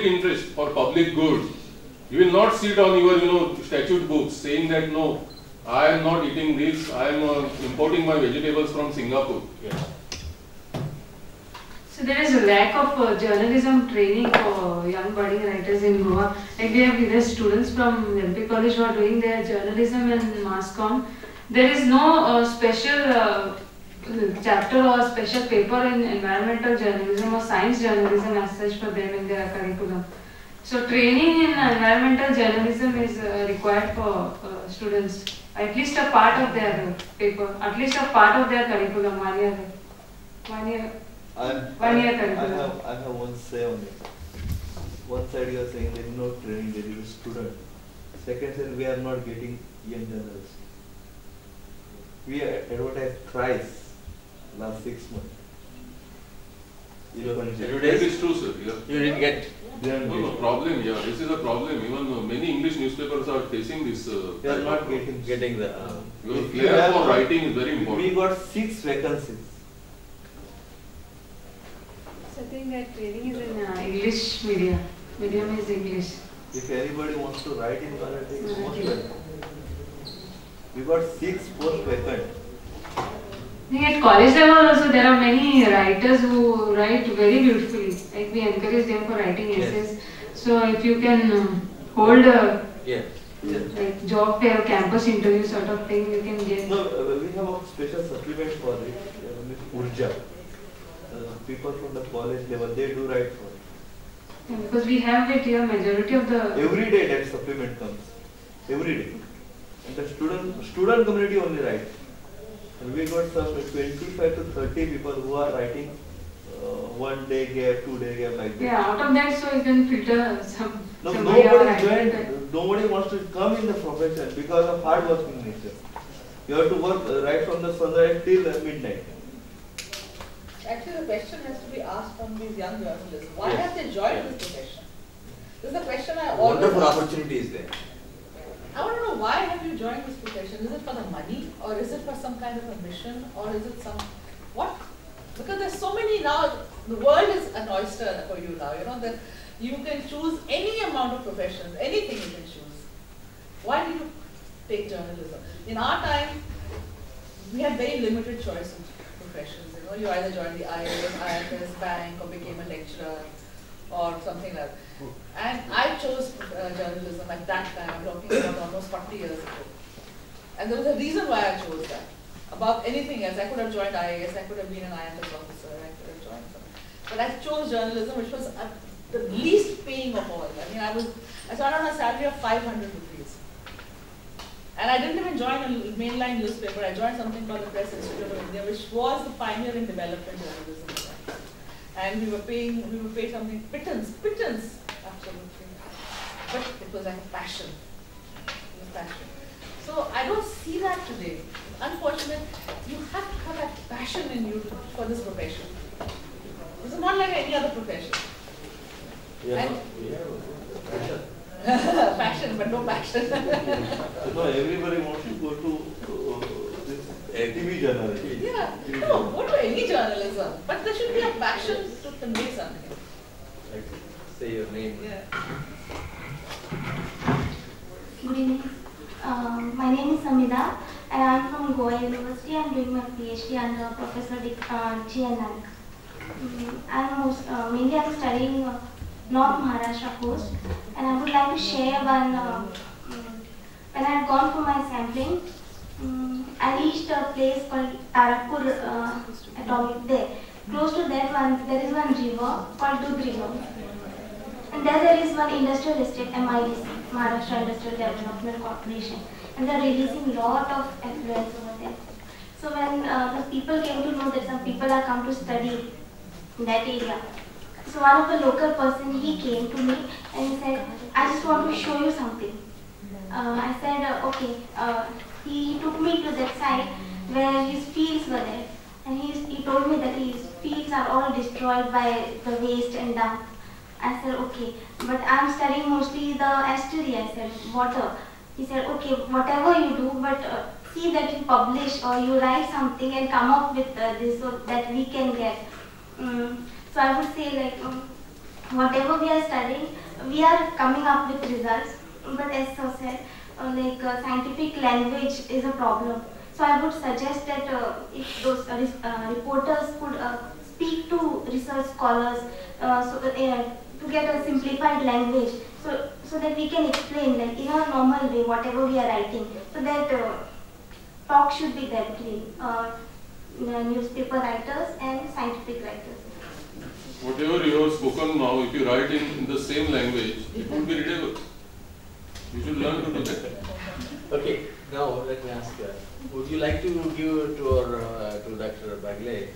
public interest, for public good. You will not sit on your statute books saying that no, I am not eating this, I am importing my vegetables from Singapore. Yeah. So there is a lack of journalism training for young budding writers in Goa. Like we have students from MP College who are doing their journalism and mass comm. There is no special chapter or special paper in environmental journalism or science journalism as such for them in their curriculum. So training in environmental journalism is required for students. At least a part of their paper, at least a part of their curriculum, 1 year curriculum. I have one say on it. One side you are saying there is no training, there is a student. Second side, we are not getting young journalists. We advertise thrice last 6 months. That is true, sir. Yeah. You didn't get. No problem. Yeah, this is a problem. Even many English newspapers are facing this. They are not getting the. Your flair for writing is very important. We got 6 vacancies. So I think that training is in English medium. Medium is English. If anybody wants to write in Marathi, it's most welcome. We got 6 posts vacant. I think at college level also there are many writers who write very beautifully. Like we encourage them for writing essays. So if you can hold a like job fair, campus interview sort of thing, you can get. No, we have a special supplement for it. Urja. People from the college level, they do write for it. Yeah, because we have it here, majority of the. Every day that supplement comes. Every day. And the student community only writes. And we got some 25 to 30 people who are writing 1 day gap, 2 day gap like that. Yeah, out of that, so you can filter some. No, nobody wants to come in the profession because of hard working nature. You have to work right from the sunrise till midnight. Actually, the question has to be asked from these young journalists. Why have they joined this profession? This is a question I always Wonderful ask. opportunity is there. I want to know, why have you joined this profession? Is it for the money, or is it for some kind of a mission, or is it some what? Because there's so many now. The world is an oyster for you now. You know that you can choose any amount of professions, anything you can choose. Why did you take journalism? In our time, we had very limited choice of professions. You know, you either joined the IAS, IFS, bank, or became a lecturer, or something like that. And I chose journalism at that time. I'm talking about almost 40 years ago. And there was a reason why I chose that. Above anything else, I could have joined IAS, I could have been an IFS officer, I could have joined something. But I chose journalism, which was the least paying of all. I mean, I started on a salary of 500 rupees. And I didn't even join a mainline newspaper. I joined something called the Press Institute of India, which was the pioneer in development journalism. And we were paid something, pittance, absolutely. But it was like a passion. It was passion. So I don't see that today. Unfortunately, you have to have that passion in you for this profession. This is not like any other profession. Passion, but no passion. No, everybody wants to go to this TV journalism. Yeah, no, go to any journalism, but there should be a passion to convey something. Like, say your name. Yeah. Good evening. My name is Samida and I am from Goa University. I am doing my PhD under Professor G.N. Mainly I am studying North Maharashtra coast, and I would like to share one. When I had gone for my sampling, I reached a place called Tarapur Atomic there. Close to that one, there is one river called Dudh River. And there is one industrial estate, MIDC, Maharashtra Industrial Development Corporation. And they are releasing lot of effluents over there. So when the people came to know that some people are come to study in that area, so one of the local person, he came to me and he said, I just want to show you something. I said, okay. He took me to that side where his fields were there. And he told me that his fields are all destroyed by the waste and dump. I said, okay, but I'm studying mostly the estuary, I said, water. He said, okay, whatever you do, but see that you publish or you write something and come up with this so that we can get. So I would say like, whatever we are studying, we are coming up with results. But as sir said, scientific language is a problem. So I would suggest that if those reporters could speak to research scholars to get a simplified language, so that we can explain like in a normal way whatever we are writing, so that talk should be there between newspaper writers and scientific writers. Whatever you have spoken now, if you write in the same language, it would be readable. You should learn to do that. Okay, now let me ask, would you like to give to our to Dr. Bagley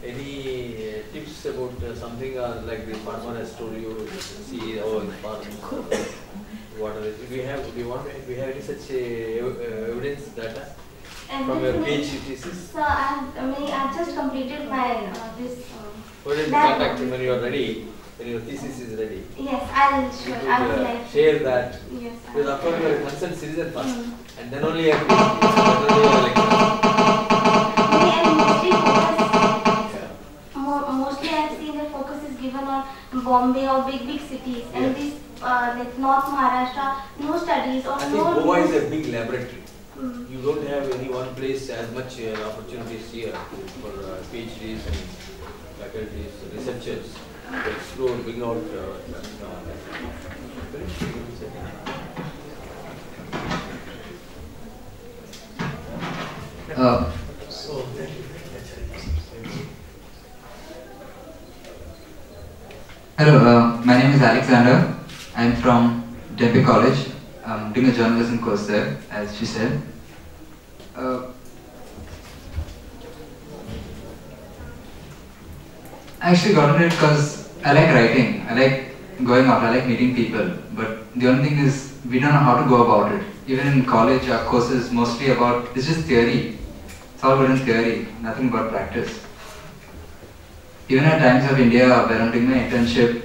any tips about something like the farmer has told you, see, oh, in farm, what are it? Do you have any such evidence data from your PhD thesis? So I've just completed my this. What is the contact when you are ready? When your thesis is ready? Yes, I'll share. I would like share that. Yes. Because of course you are a concerned citizen first, and then only you are lecturer. Mostly I've seen that focus is given on Bombay or big cities, and this like North Maharashtra, no studies or I think no. Goa is a big laboratory. You don't have any one place as much opportunities here for PhDs and faculties, researchers to explore, bring out. Hello, my name is Alexander. I'm from Dempe College. I'm doing a journalism course there, as she said. I actually got into it because I like writing, I like going out, I like meeting people. But the only thing is, we don't know how to go about it. Even in college, our course is mostly about, it's just theory. It's all good in theory, nothing about practice. Even at Times of India, where I'm doing my internship,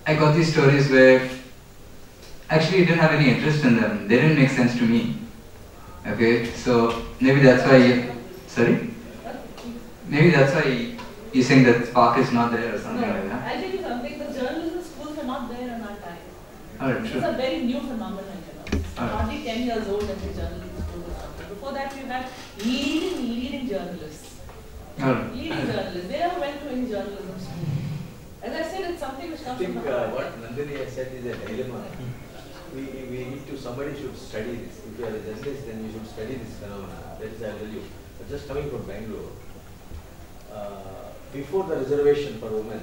I got these stories where actually I didn't have any interest in them. They didn't make sense to me. Okay, so maybe that's why maybe that's why you're saying that spark is not there or something like that. I'll tell you something, the journalism schools were not there in our time. Alright, It's true. a very new phenomenon, It's hardly 10 years old that the journalism school was started. Before that we had leading journalists. Alright. Leading journalists. They never went to any journalism school. As I said, it's something which I comes think from the heart. what Nandini has said is a dilemma. We need to, somebody should study this. If you are a journalist, then you should study this phenomena. That is, I tell you. But just coming from Bangalore, before the reservation for women,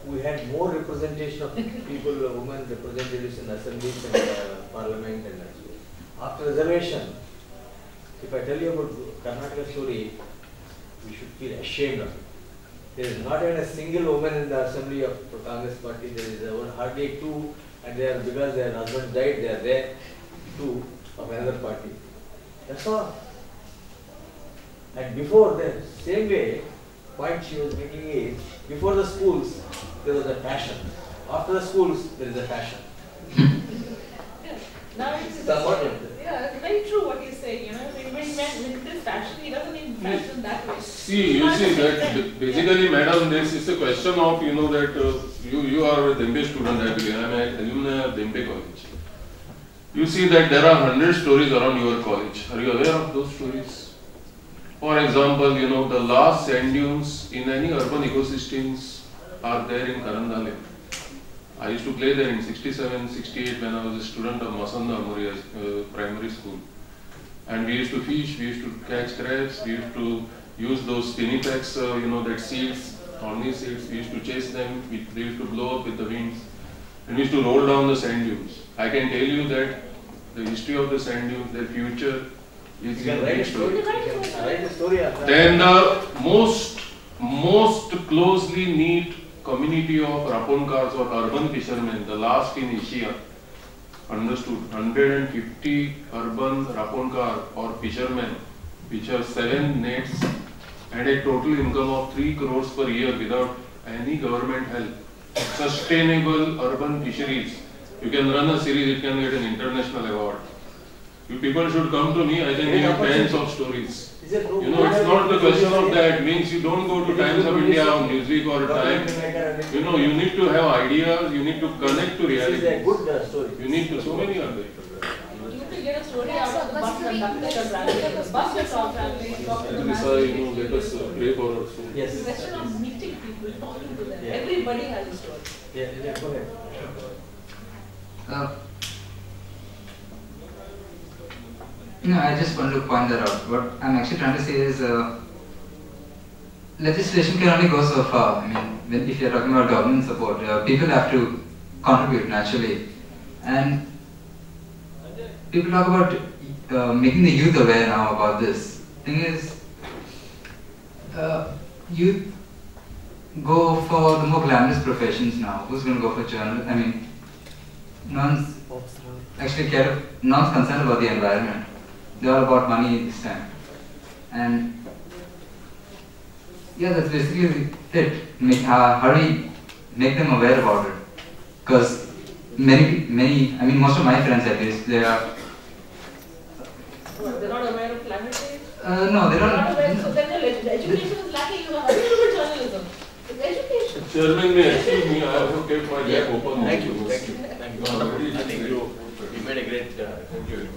we had more representation of people, women representatives in assemblies and parliament and so. After reservation, if I tell you about Karnataka story, we should feel ashamed of it. There is not even a single woman in the assembly of Congress party. There is hardly two, and they are, because their husband died, they are there, two of another party. That's all. And before the same way, point she was making is, before the schools, there was a passion. After the schools, there is a passion. Now it's very true what he's saying, when it is fashion, he doesn't mean fashion that way. See, you see that basically, madam, this is a question of, that you are a Dempe student, I believe. I am an alumni of Dempe College. You see that there are 100 stories around your college. Are you aware of those stories? For example, the last sand dunes in any urban ecosystems are there in Karandale. I used to play there in 67, 68 when I was a student of Masanda Amuriya primary school. And we used to fish, we used to catch crabs, we used to use those spinifex, that seeds, thorny seeds, we used to chase them, we used to blow up with the winds. And we used to roll down the sand dunes. I can tell you that the history of the sand dunes, their future is You can write a story. You can write a story after. Then the most closely knit community of Raponkars or urban fishermen, the last in Asia, understood 150 urban Raponkar or fishermen which have 7 nets and a total income of 3 crores per year without any government help. Sustainable urban fisheries. You can run a series, it can get an international award. You people should come to me, I can give you tens of stories. Is it no? You know, it's not the question of that. Means you don't go to Times of India or Newsweek or Time. You know, you need to have ideas, you need to connect to reality. This is a good story. You need to, so many are there. You can get a story out of the bus conductor, the bus is all family, talking to Lisa, you know, let us pray for her soon. Yes. It's a question of meeting people, talking to them. Yeah. Everybody has a story. Yeah, go ahead. I just want to point that out. What I'm actually trying to say is legislation can only go so far. I mean, if you're talking about government support, people have to contribute naturally. And people talk about making the youth aware now about this. Thing is, youth go for the more glamorous professions now. Who's going to go for journal? I mean, no one's concerned about the environment. They're all about money this time. And yeah, that's basically it. How do we make them aware about it? Because most of my friends at least, they are... They're not aware of climate change? No, they're not. So then the education is lacking. You have to do with journalism. It's education. Chairman, may excuse me, I have to keep my gap open. Thank you. I think you made a great conclusion.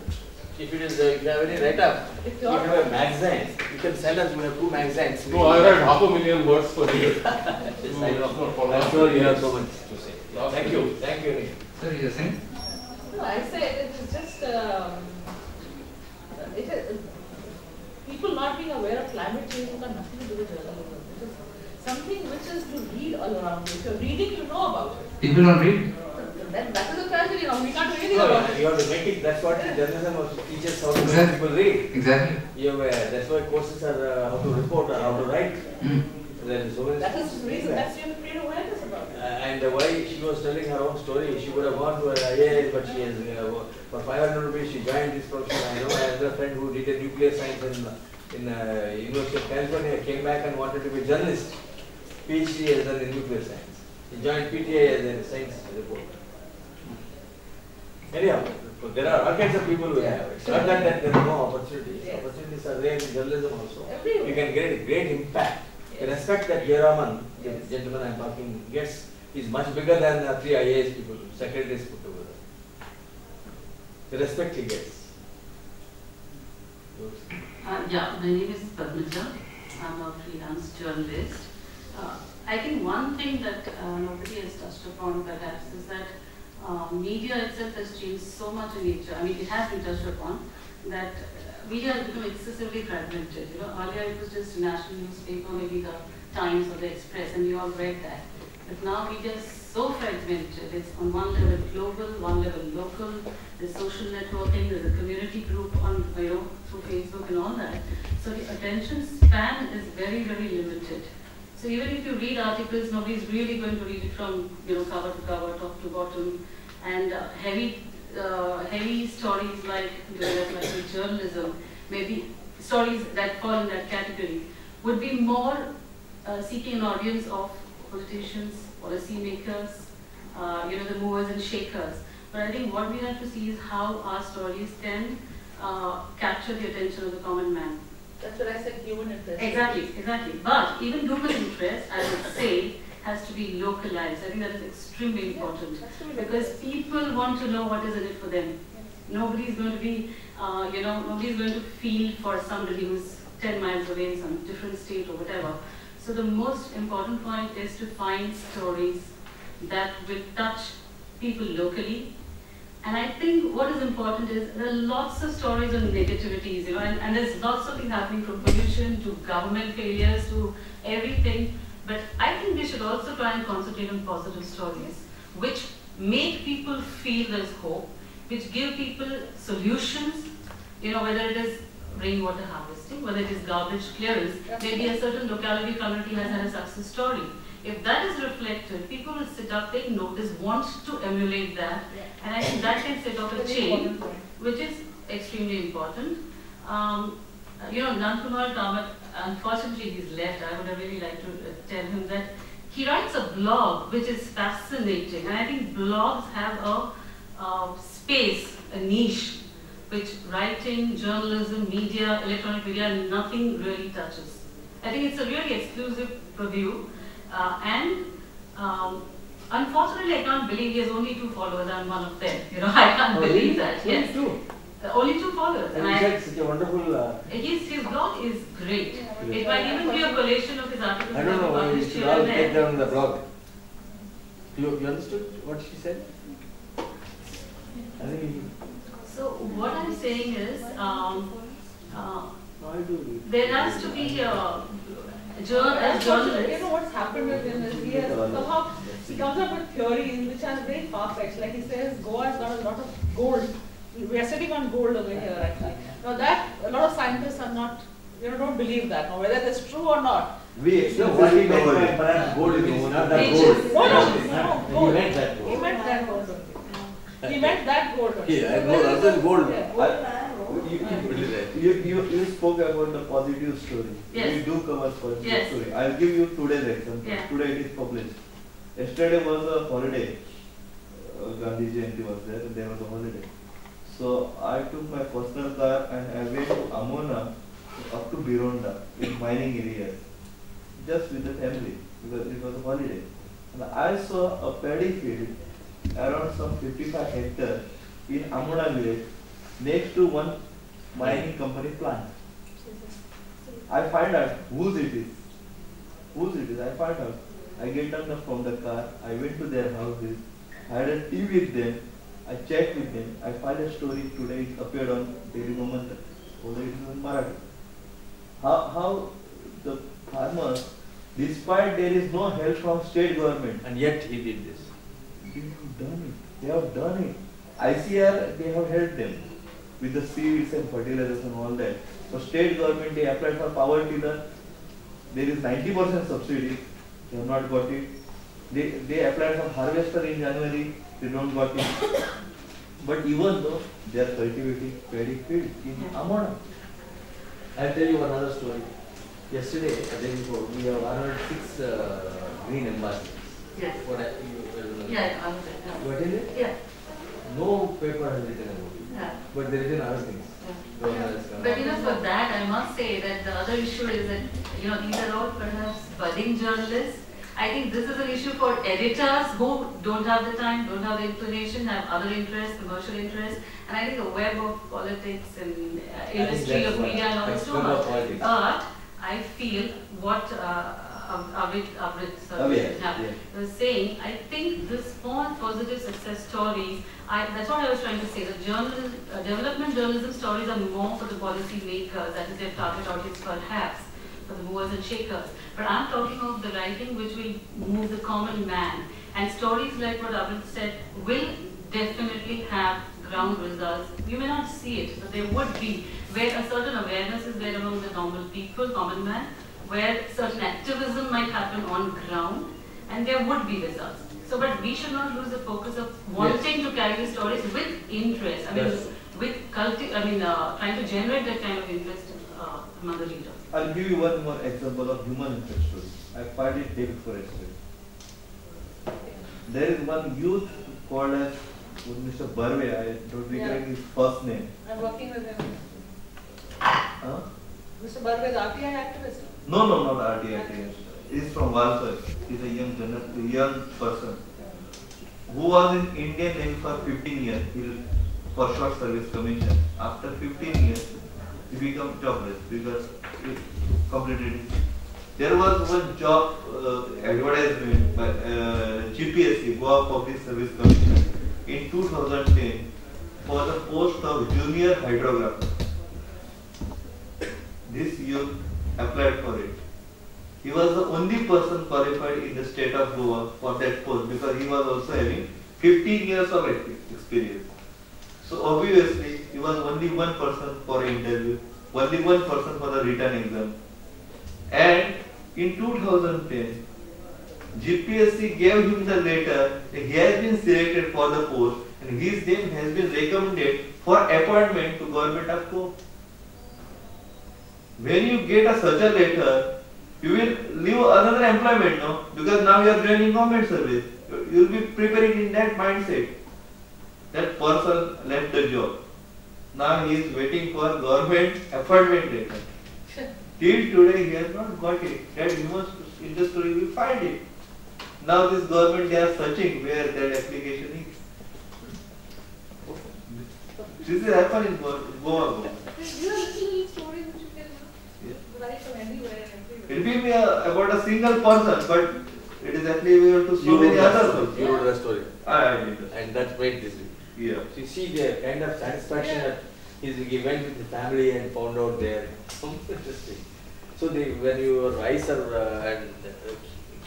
If it is, if you have any write-up, if you have a magazine, you can send us. We have 2 magazines. No, I write 500,000 words per year. Yes, I know. I'm sure you have so much to say. Thank you. Thank you. Sorry, you're saying? No, I said it is just it is, people not being aware of climate change has got nothing to do with journalism. It is something which is to read all around you. If you're reading, you know about it. People don't read? Then that is a tragedy. Now we can't do anything No, about it. you have to make it. That's what journalism teaches how to make people read. Exactly. That's why courses are how to report or how to write. There is so many. That is the reason. That's you have to create awareness about it. And why she was telling her own story, she would have gone to an IAS, but she has for 500 rupees she joined this profession. I know another friend who did a nuclear science in University of California, came back and wanted to be a journalist. PhD has done in nuclear science. He joined PTA as a science reporter. Anyhow, there are all kinds of people who have. It's not that there are no opportunities. Yes. Opportunities are there in journalism also. Everywhere. You can get a great impact. The respect that Jayaraman, the gentleman I'm talking, gets is much bigger than the 3 IAS people, secretaries put together. The respect he gets. Yeah, my name is Padmaja. I'm a freelance journalist. I think one thing that nobody has touched upon perhaps is that media itself has changed so much in nature. I mean, it has been touched upon that media has become excessively fragmented. You know, earlier it was just a national newspaper, maybe the Times or the Express, and you all read that. But now media is so fragmented. It's on one level global, one level local. There's social networking. There's a community group on through Facebook and all that. So the attention span is very, very limited. So even if you read articles, nobody's really going to read it from cover to cover, top to bottom, and heavy stories like journalism, maybe stories that fall in that category, would be more seeking an audience of politicians, policymakers, the movers and shakers. But I think what we have to see is how our stories can capture the attention of the common man. That's what I said, human interest. Exactly. But even human interest, I would say, has to be localized. I think that is extremely important because people want to know what is in it for them. Nobody is going to be, nobody is going to feel for somebody who's 10 miles away in some different state or whatever. So the most important point is to find stories that will touch people locally. And I think what is important is there are lots of stories on negativities, and there's lots of things happening from pollution to government failures to everything. But I think we should also try and concentrate on positive stories, which make people feel there's hope, which give people solutions, whether it is rainwater harvesting, whether it is garbage clearance, maybe a certain locality community has had a success story. If that is reflected, people will sit up, take notice, want to emulate that, and I think that can set off a chain, which is extremely important. Nankumar Kamath, unfortunately he's left. I would have really liked to tell him that he writes a blog which is fascinating, and I think blogs have a space, a niche, which writing, journalism, media, electronic media, nothing really touches. I think it's a really exclusive purview, and unfortunately I can't believe he has only 2 followers. I'm one of them. You know, I can't believe that. Only Yes. 2. Only 2 followers. And he said such a wonderful. His blog is great. It might even be a collation of his articles. I don't know why you published should here all and take there. down the blog. You understood what she said? I think. So what I'm saying is, Why do we? there has to be as You journalists. know what's happened with him is he has somehow, he comes up with theories which are very far-fetched. Like he says, Goa has got a lot of gold. We are sitting on gold over here actually. Now that, a lot of scientists are not, don't believe that. Now whether that's true or not. We So what he extensively meant covered by it. perhaps gold is not that Beaches. gold. No, He gold. meant that gold. He meant that gold only. He meant that gold only. Yeah, So gold, whether other than gold. Yeah. You spoke about the positive story. Yes. We do cover positive Yes. story. I'll give you today's example. Yeah. Today it is published. Yesterday was a holiday. Gandhi Jayanti was there. There was a holiday. So I took my personal car and I went to Amona up to Bironda in mining areas, just with the family because it was a holiday. And I saw a paddy field around some 55 hectares in Amona village next to one mining company plant. I find out whose it is. I find out. I get down from the car. I went to their houses. I had a tea with them. I checked with them. I filed a story today. It appeared on Daily Momentum. Although it is in Marathi. How the farmers, despite there is no help from state government, And yet he did this. they have done it. They have done it. ICR, they have helped them with the seeds and fertilizers and all that. So state government, they applied for power tiller. There is 90% subsidy. They have not got it. They applied for harvester in January. They don't got it. But even though they are cultivating paddy field in Amona. I'll tell you another story. Yesterday, the day before, we have honored 6 green ambassadors. Yes. What you Yeah, I was there. You attended? Yeah. No paper has written about it. Yeah. But there is in other things. Yeah. Governor has come But out. for that, I must say that the other issue is that, these are all perhaps budding journalists. I think this is an issue for editors who don't have the time, don't have the inclination, have other interests, commercial interests. And I think the web of politics and industry of media and all is too much. But I feel what Avrit was saying, I think this small positive success stories, that's what I was trying to say, that development journalism stories are more for the policy makers, that is their target audience perhaps, for the movers and shakers. But I'm talking of the writing which will move the common man. And stories like what Avrit said will definitely have ground results. You may not see it, but there would be, where a certain awareness is there among the normal people, common man, where certain activism might happen on ground, and there would be results. So, but we should not lose the focus of wanting to carry the stories with interest. I mean, trying to generate that kind of interest among the reader. I'll give you one more example of human interest story. I find it day before yesterday. There is one youth called as Mr. Barve. I don't recollect his first name. I'm working with him. Huh? Mr. Barve is RTI activist. No, not RTI activist. He is from Walsall. He is a young person who was in Indian Navy for 15 years for short service commission. After 15 years, he became jobless because he completed it. There was one job advertisement by GPSC, Goa Public Service Commission, in 2010 for the post of junior hydrographer. This youth applied for it. He was the only person qualified in the state of Goa for that post because he was also having 15 years of experience. So obviously, he was only one person for an interview, only one person for the written exam. And in 2010, GPSC gave him the letter that he has been selected for the post and his name has been recommended for appointment to Government of Goa. When you get such a letter, you will leave another employment, no? Because now you are joining government service. You will be preparing in that mindset. That person left the job. Now he is waiting for government appointment letter. Till today he has not got it. That he must in the story we find it. Now this government they are searching where that application is. This is happened in Goa. These are little stories which you can write from anywhere and everywhere. It will be about a single person, but it is applicable to so many others. You wrote the story. I did. And that made this. Yeah. So you see the kind of satisfaction that he went with the family and found out there. Interesting. So when you are wiser and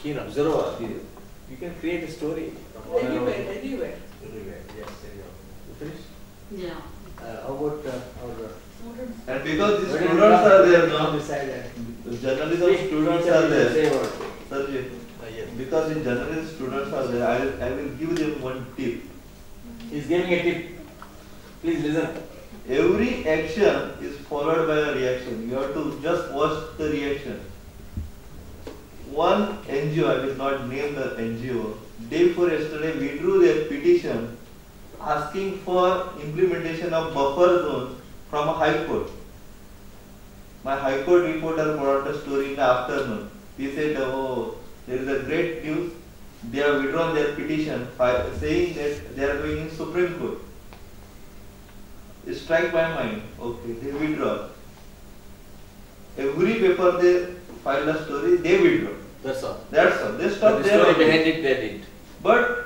keen observer, you can create a story. From Anywhere. Anywhere, yes. Anyhow. You finished? Yeah. How about our... And because the students are there now, beside that. journalism students are there. Say what? Sir, Yes. because the journalism students are there, I will give them one tip. He's giving a tip. Please listen. Every action is followed by a reaction. You have to just watch the reaction. One NGO, I will not name the NGO, day before yesterday withdrew their petition asking for implementation of buffer zone from a high court. My high court reporter brought a story in the afternoon. He said, oh, there is a great news. They have withdrawn their petition saying that they are going in Supreme Court. It struck my mind. Okay, they withdraw. Every paper they file a story, they withdraw. That's all. That's all. They But stop the there. story behind it, they did. But